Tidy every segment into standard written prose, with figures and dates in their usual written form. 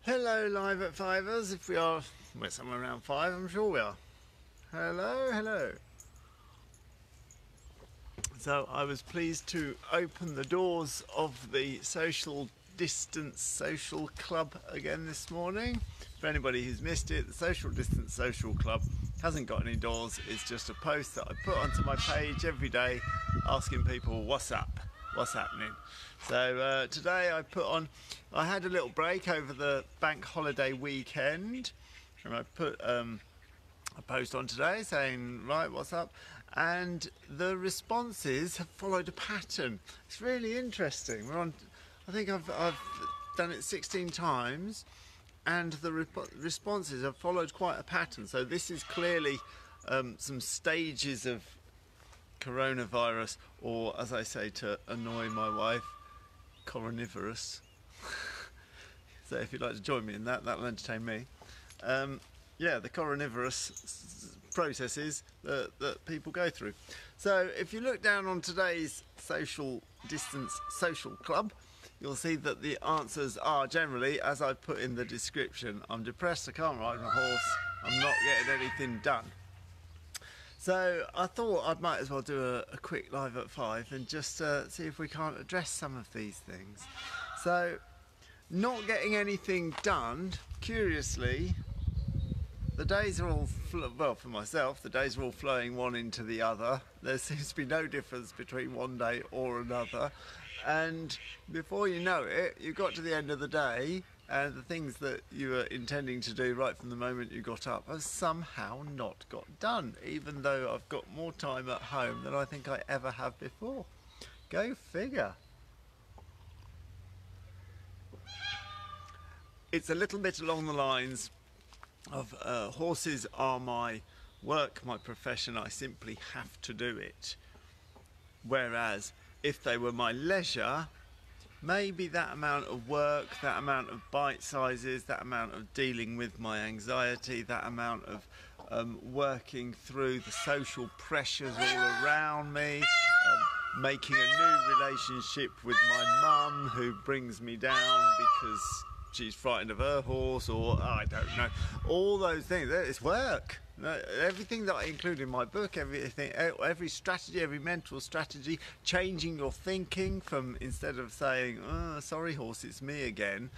Hello, live at Fivers. If we're somewhere around 5, I'm sure we are. Hello. So I was pleased to open the doors of the social distance social club again this morning. For anybody who's missed it, the social distance social club hasn't got any doors. It's just a post that I put onto my page every day asking people what's up, what's happening. So today I had a little break over the bank holiday weekend, and I put a post on today saying, right, what's up? And the responses have followed a pattern. It's really interesting. I think I've done it 16 times, and the responses have followed quite a pattern. So this is clearly some stages of coronavirus, or as I say to annoy my wife, coronivorous. So if you'd like to join me in that'll entertain me. Yeah, the coronivorous processes that people go through. So if you look down on today's social distance social club, you'll see that the answers are generally, as I've put in the description, I'm depressed, I can't ride my horse, I'm not getting anything done. So I thought I might as well do a quick live at 5 and just see if we can't address some of these things. So, not getting anything done, curiously, the days are all, well, for myself, the days are all flowing one into the other. There seems to be no difference between one day or another. And before you know it, you got to the end of the day, and the things that you were intending to do right from the moment you got up have somehow not got done, even though I've got more time at home than I think I ever have before. Go figure. It's a little bit along the lines of horses are my work, my profession, I simply have to do it. Whereas if they were my leisure, maybe that amount of work, that amount of bite sizes, that amount of dealing with my anxiety, that amount of working through the social pressures all around me, making a new relationship with my mum who brings me down because she's frightened of her horse, or I don't know, all those things, it's work. Everything that I include in my book, every strategy, every mental strategy, changing your thinking from, instead of saying, oh, sorry horse, it's me again,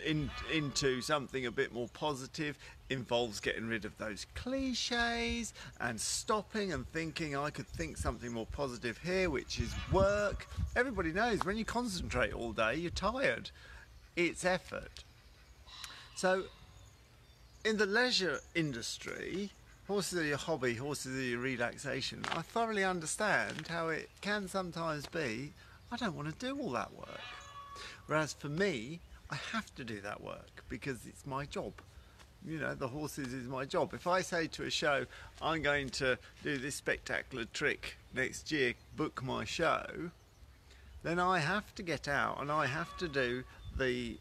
into something a bit more positive, involves getting rid of those cliches and stopping and thinking I could think something more positive here, which is work. Everybody knows when you concentrate all day, you're tired. It's effort. So in the leisure industry, horses are your hobby, horses are your relaxation. I thoroughly understand how it can sometimes be, I don't want to do all that work. Whereas for me, I have to do that work because it's my job. You know, the horses is my job. If I say to a show, I'm going to do this spectacular trick next year, book my show, then I have to get out and I have to do the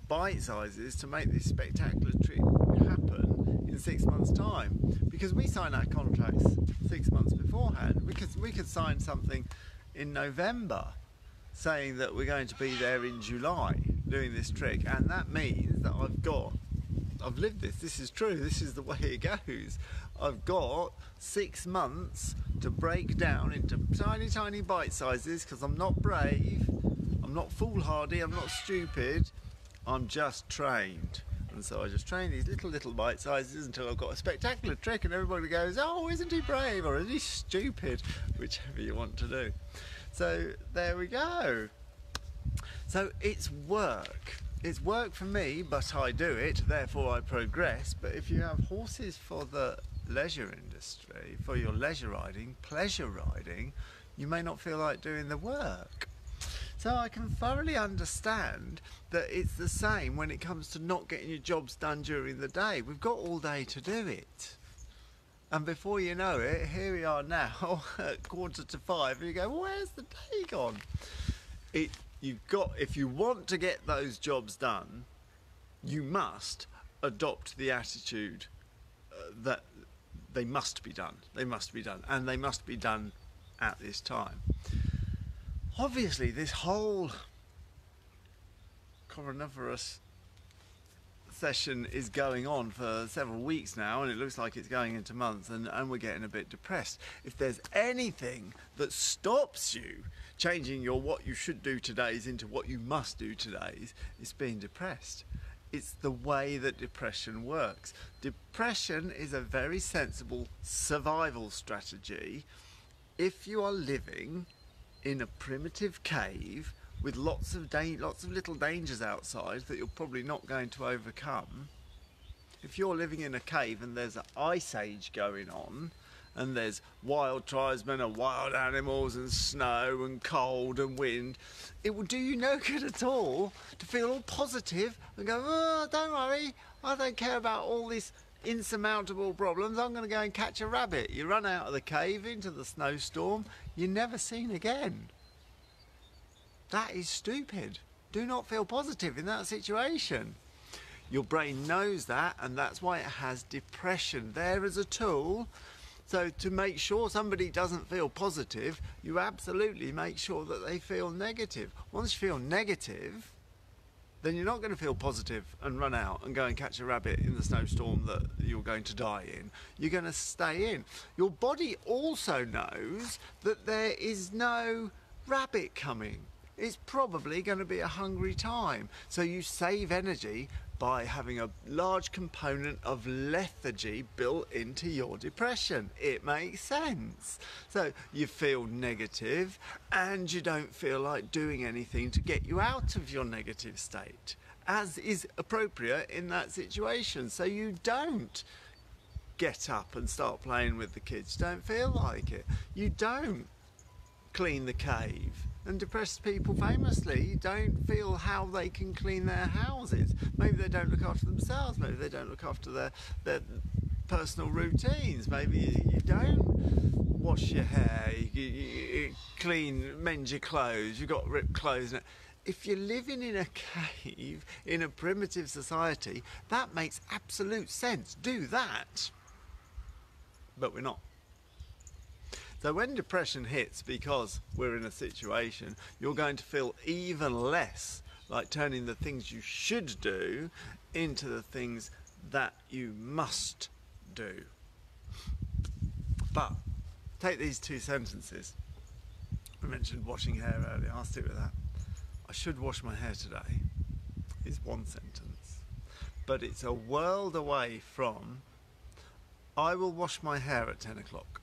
bite sizes to make this spectacular trick happen in 6 months' time, because we sign our contracts 6 months beforehand. We could sign something in November saying that we're going to be there in July doing this trick, and that means that I've lived this is true, this is the way it goes. I've got 6 months to break down into tiny bite sizes, because I'm not brave, I'm not foolhardy, I'm not stupid, I'm just trained. And so I just train these little bite sizes until I've got a spectacular trick and everybody goes, oh, isn't he brave, or is he stupid, whichever you want to do. So there we go. So it's work. It's work for me, but I do it, therefore I progress. But if you have horses for the leisure industry, for your leisure riding, pleasure riding, you may not feel like doing the work. So I can thoroughly understand that it's the same when it comes to not getting your jobs done during the day. We've got all day to do it. And before you know it, here we are now at 4:45, and you go, where's the day gone? If you want to get those jobs done, you must adopt the attitude that they must be done. They must be done, and they must be done at this time. Obviously, this whole coronavirus session is going on for several weeks now, and it looks like it's going into months, and we're getting a bit depressed. If there's anything that stops you changing your what you should do todays into what you must do todays, it's being depressed. It's the way that depression works. Depression is a very sensible survival strategy if you are living in a primitive cave with lots of little dangers outside that you're probably not going to overcome. If you're living in a cave and there's an ice age going on, and there's wild tribesmen and wild animals and snow and cold and wind, it will do you no good at all to feel all positive and go, oh, don't worry, I don't care about all these insurmountable problems, I'm going to go and catch a rabbit. You run out of the cave into the snowstorm, you're never seen again. That is stupid. Do not feel positive in that situation. Your brain knows that, and that's why it has depression there as a tool. So to make sure somebody doesn't feel positive, you absolutely make sure that they feel negative. Once you feel negative, then you're not going to feel positive and run out and go and catch a rabbit in the snowstorm that you're going to die in. You're going to stay in. Your body also knows that there is no rabbit coming. It's probably going to be a hungry time. So you save energy by having a large component of lethargy built into your depression. It makes sense. So you feel negative and you don't feel like doing anything to get you out of your negative state, as is appropriate in that situation. So you don't get up and start playing with the kids. Don't feel like it. You don't clean the cave. And depressed people famously don't feel how they can clean their houses. Maybe they don't look after themselves, maybe they don't look after their personal routines, maybe you don't wash your hair, you mend your clothes, you've got ripped clothes. If you're living in a cave, in a primitive society, that makes absolute sense. Do that. But we're not. So when depression hits, because we're in a situation, you're going to feel even less like turning the things you should do into the things that you must do. But take these two sentences. I mentioned washing hair earlier, I'll stick with that. I should wash my hair today is one sentence, but it's a world away from I will wash my hair at 10 o'clock.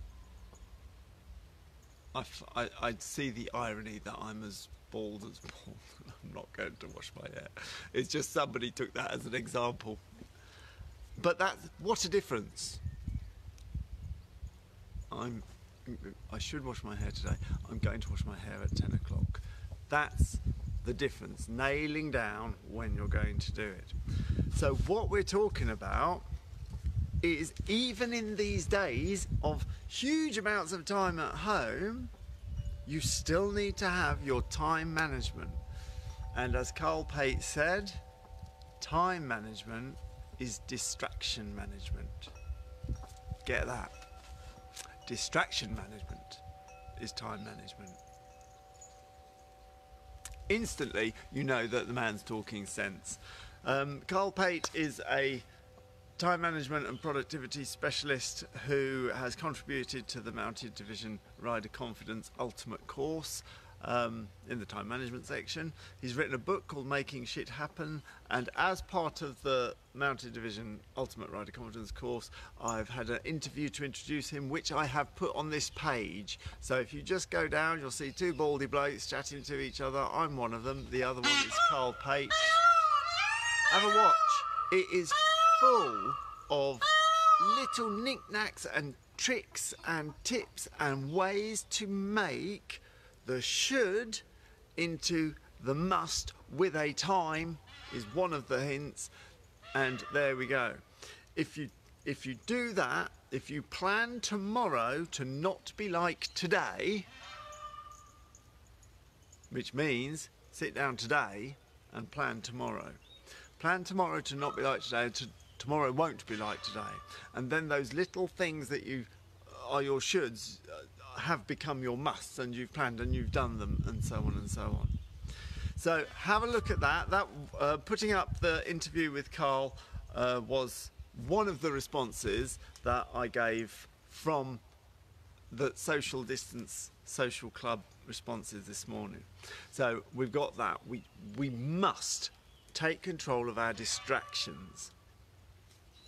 I'd see the irony that I'm as bald as bald. I'm not going to wash my hair. It's just somebody took that as an example. But what a difference. I should wash my hair today. I'm going to wash my hair at 10 o'clock. That's the difference. Nailing down when you're going to do it. So what we're talking about is, even in these days of huge amounts of time at home, you still need to have your time management. And as Carl Pate said, time management is distraction management. Get that? Distraction management is time management. Instantly, you know that the man's talking sense. Carl Pate is a time management and productivity specialist who has contributed to the Mounted Division Rider Confidence Ultimate course in the time management section. He's written a book called Making Shit Happen, and as part of the Mounted Division Ultimate Rider Confidence course, I've had an interview to introduce him, which I have put on this page. So if you just go down, you'll see two baldy blokes chatting to each other. I'm one of them. The other one is Carl Pate. Have a watch. It is full of little knickknacks and tricks and tips and ways to make the should into the must with a time is one of the hints, and there we go. If you do that, if you plan tomorrow to not be like today, which means sit down today and plan tomorrow. Plan tomorrow to not be like today, tomorrow won't be like today. And then those little things that are your shoulds have become your musts, and you've planned and you've done them, and so on and so on. So have a look at that. Putting up the interview with Carl was one of the responses that I gave from the social distance social club responses this morning. So we've got that. We must take control of our distractions.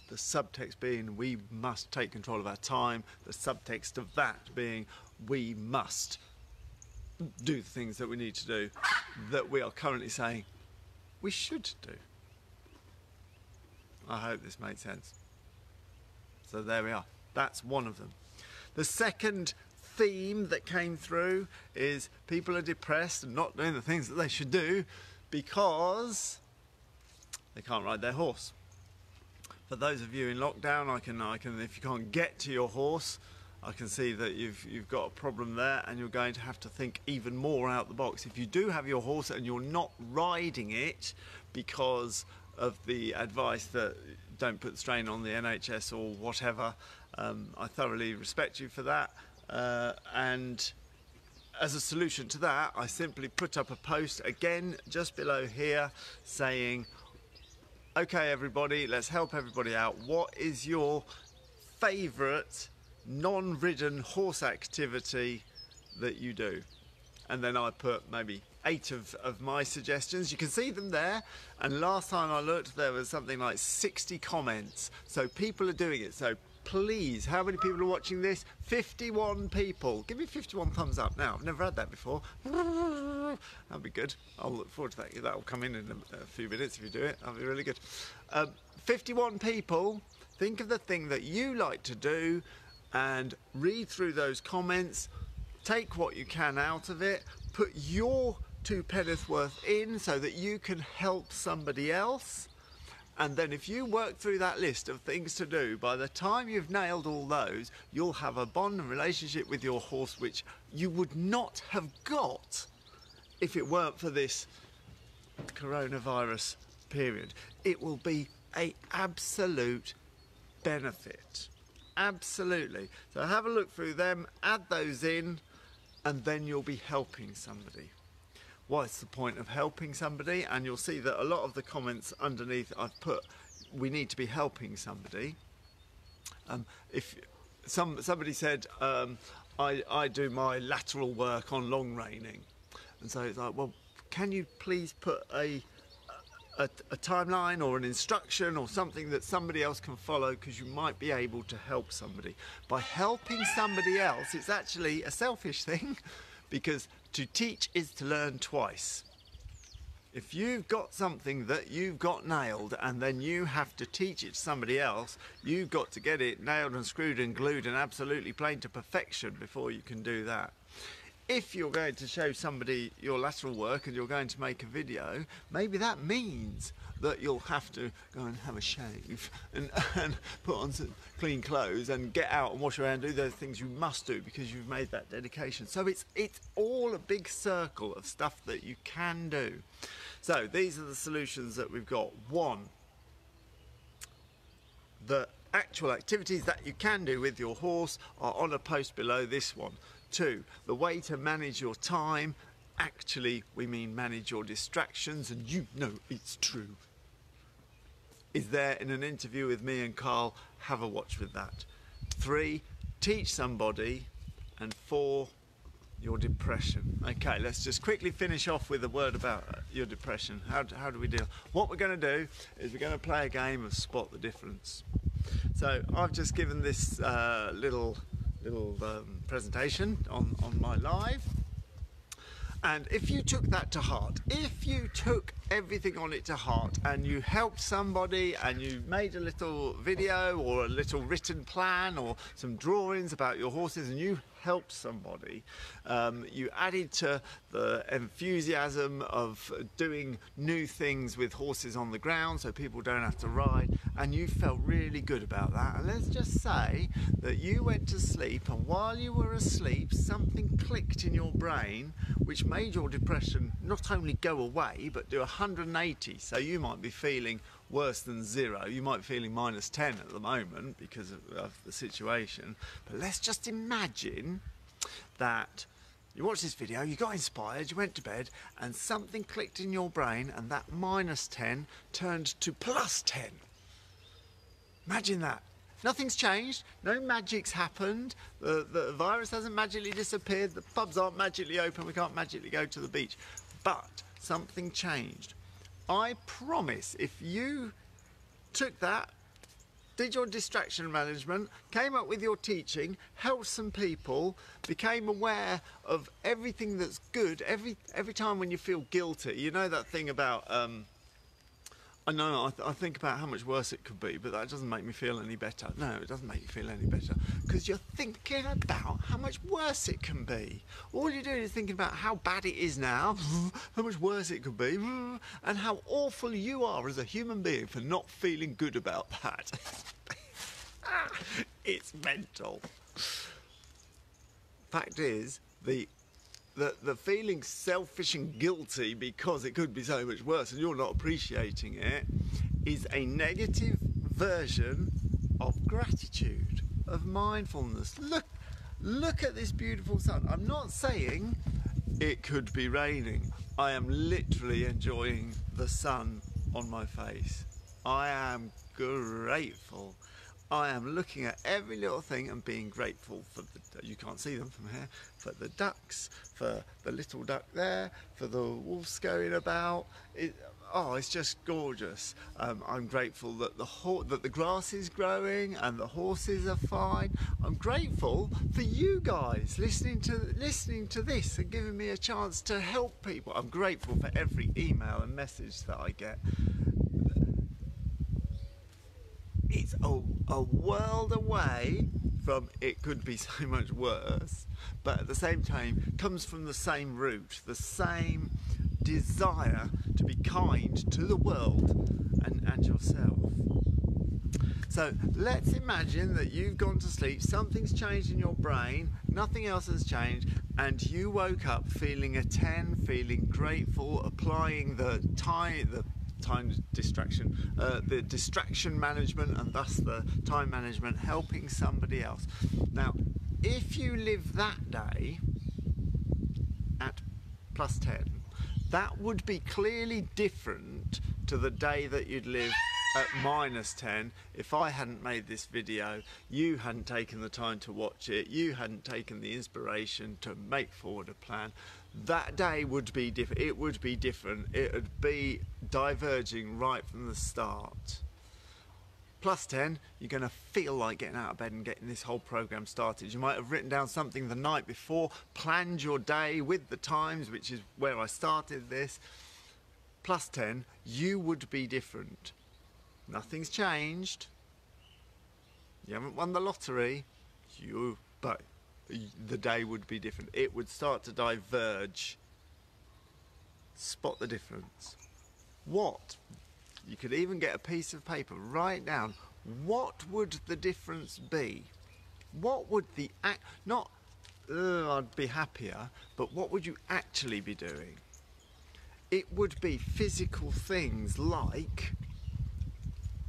The subtext being we must take control of our time. The subtext of that being we must do the things that we need to do that we are currently saying we should do. I hope this makes sense. So there we are. That's one of them. The second theme that came through is people are depressed and not doing the things that they should do because they can't ride their horse. For those of you in lockdown, I can if you can't get to your horse, I can see that you've got a problem there, and you're going to have to think even more out the box. If you do have your horse and you're not riding it because of the advice that don't put strain on the NHS or whatever, I thoroughly respect you for that. And as a solution to that, I simply put up a post again just below here saying, okay everybody, let's help everybody out. What is your favourite non-ridden horse activity that you do? And then I put maybe 8 of my suggestions. You can see them there, and last time I looked there was something like 60 comments, so people are doing it. So please, how many people are watching this? 51 people. Give me 51 thumbs up now. I've never had that before. That'll be good. I'll look forward to that. That'll come in a few minutes if you do it. That'll be really good. 51 people. Think of the thing that you like to do and read through those comments. Take what you can out of it. Put your 2 penneth worth in so that you can help somebody else. And then if you work through that list of things to do, by the time you've nailed all those, you'll have a bond and relationship with your horse which you would not have got if it weren't for this coronavirus period. It will be an absolute benefit. Absolutely. So have a look through them, add those in, and then you'll be helping somebody. What's the point of helping somebody? And you'll see that a lot of the comments underneath I've put, we need to be helping somebody. If somebody said, I do my lateral work on long reining, and so it's like, well, can you please put a timeline or an instruction or something that somebody else can follow, because you might be able to help somebody. By helping somebody else, it's actually a selfish thing, because to teach is to learn twice. If you've got something that you've got nailed and then you have to teach it to somebody else, you've got to get it nailed and screwed and glued and absolutely plain to perfection before you can do that. If you're going to show somebody your lateral work and you're going to make a video, maybe that means that you'll have to go and have a shave and put on some clean clothes and get out and wash around and do those things you must do because you've made that dedication. So it's all a big circle of stuff that you can do. So these are the solutions that we've got. 1, the actual activities that you can do with your horse are on a post below this one. 2, the way to manage your time, actually we mean manage your distractions, and you know it's true, is there in an interview with me and Carl. Have a watch with that. 3, teach somebody. And 4, your depression. Okay, let's just quickly finish off with a word about your depression. How do we deal? What we're going to do is we're going to play a game of spot the difference. So I've just given this little presentation on my live, and if you took that to heart, if you took everything on it to heart and you helped somebody and you made a little video or a little written plan or some drawings about your horses and you helped somebody, you added to the enthusiasm of doing new things with horses on the ground so people don't have to ride, and you felt really good about that. And let's just say that you went to sleep, and while you were asleep something clicked in your brain which made your depression not only go away but do 180. So you might be feeling worse than 0. You might be feeling -10 at the moment because of the situation. But let's just imagine that You watched this video, you got inspired, you went to bed, and something clicked in your brain, and that -10 turned to +10. Imagine that. Nothing's changed, no magic's happened, the virus hasn't magically disappeared, the pubs aren't magically open, we can't magically go to the beach. But something changed. I promise, if you took that, did your distraction management, came up with your teaching, helped some people, became aware of everything that's good, every time when you feel guilty, you know that thing about, I think about how much worse it could be, but that doesn't make me feel any better. No, it doesn't make you feel any better, because you're thinking about how much worse it can be. All you're doing is thinking about how bad it is now, how much worse it could be, and how awful you are as a human being for not feeling good about that. It's mental. Fact is, the feeling selfish and guilty because it could be so much worse and you're not appreciating it is a negative version of gratitude, of mindfulness. Look at this beautiful sun. I'm not saying it could be raining. I am literally enjoying the sun on my face. I am grateful. I am looking at every little thing and being grateful for you can't see them from here, for the ducks, for the little duck there, for the wolves going about. It's just gorgeous. I'm grateful that the grass is growing and the horses are fine. I'm grateful for you guys listening to this and giving me a chance to help people. I'm grateful for every email and message that I get. It's a world away from it could be so much worse, but at the same time comes from the same root, the same desire to be kind to the world and yourself. So let's imagine that you've gone to sleep, something's changed in your brain, nothing else has changed, and you woke up feeling a 10, feeling grateful, applying the distraction management and thus the time management, helping somebody else. Now, if you live that day at +10, that would be clearly different to the day that you'd live at -10 if I hadn't made this video, you hadn't taken the time to watch it, you hadn't taken the inspiration to make forward a plan. That day would be different. It would be different. It would be diverging right from the start. +10, you're going to feel like getting out of bed and getting this whole program started. You might have written down something the night before, planned your day with the times, which is where I started this. +10, you would be different. Nothing's changed. You haven't won the lottery. But the day would be different. It would start to diverge. Spot the difference. What? You could even get a piece of paper, write down, what would the difference be? What would the not, I'd be happier, but what would you actually be doing? It would be physical things like,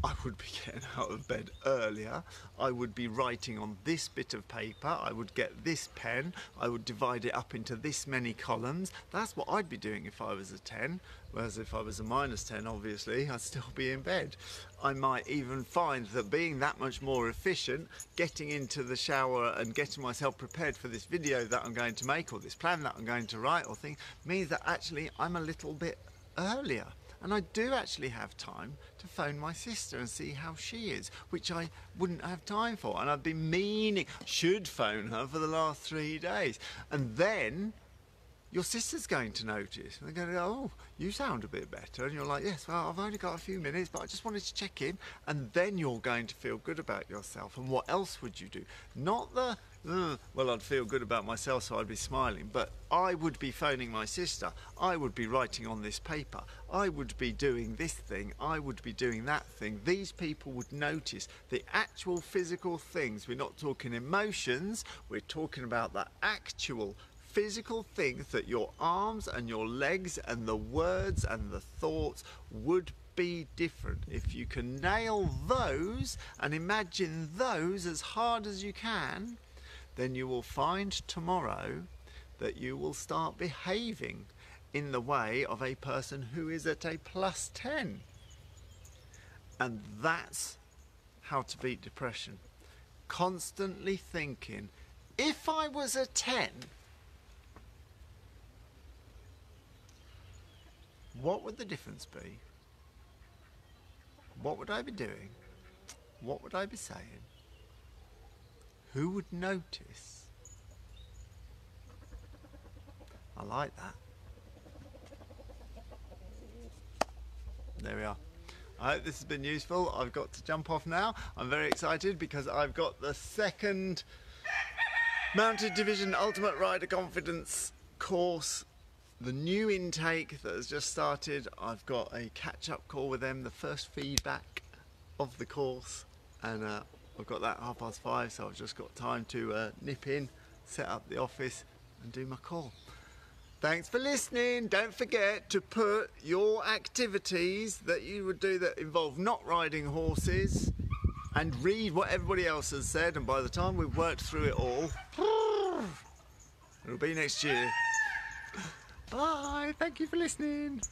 I would be getting out of bed earlier, I would be writing on this bit of paper, I would get this pen, I would divide it up into this many columns. That's what I'd be doing if I was a 10, whereas if I was a -10, obviously, I'd still be in bed. I might even find that being that much more efficient, getting into the shower and getting myself prepared for this video that I'm going to make, or this plan that I'm going to write, or things, means that actually I'm a little bit earlier. And I do actually have time to phone my sister and see how she is, which I wouldn't have time for. And I've been should phone her for the last 3 days. And then your sister's going to notice. And they're going to go, oh, you sound a bit better. And you're like, yes, well, I've only got a few minutes, but I just wanted to check in. And then you're going to feel good about yourself. And what else would you do? Not the, well, I'd feel good about myself, so I'd be smiling. But I would be phoning my sister. I would be writing on this paper. I would be doing this thing. I would be doing that thing. These people would notice the actual physical things. We're not talking emotions. We're talking about the actual physical things that your arms and your legs and the words and the thoughts would be different. If you can nail those and imagine those as hard as you can, then you will find tomorrow that you will start behaving in the way of a person who is at a +10. And that's how to beat depression. Constantly thinking, if I was a 10, what would the difference be? What would I be doing? What would I be saying? Who would notice? I like that. There we are. I hope this has been useful. I've got to jump off now. I'm very excited because I've got the second Mounted Division Ultimate Rider Confidence course, the new intake that has just started. I've got a catch-up call with them, the first feedback of the course, and I've got that at 5:30, so I've just got time to nip in, set up the office and do my call. Thanks for listening. Don't forget to put your activities that you would do that involve not riding horses and read what everybody else has said, and by the time we've worked through it all, it'll be next year. Bye. Thank you for listening.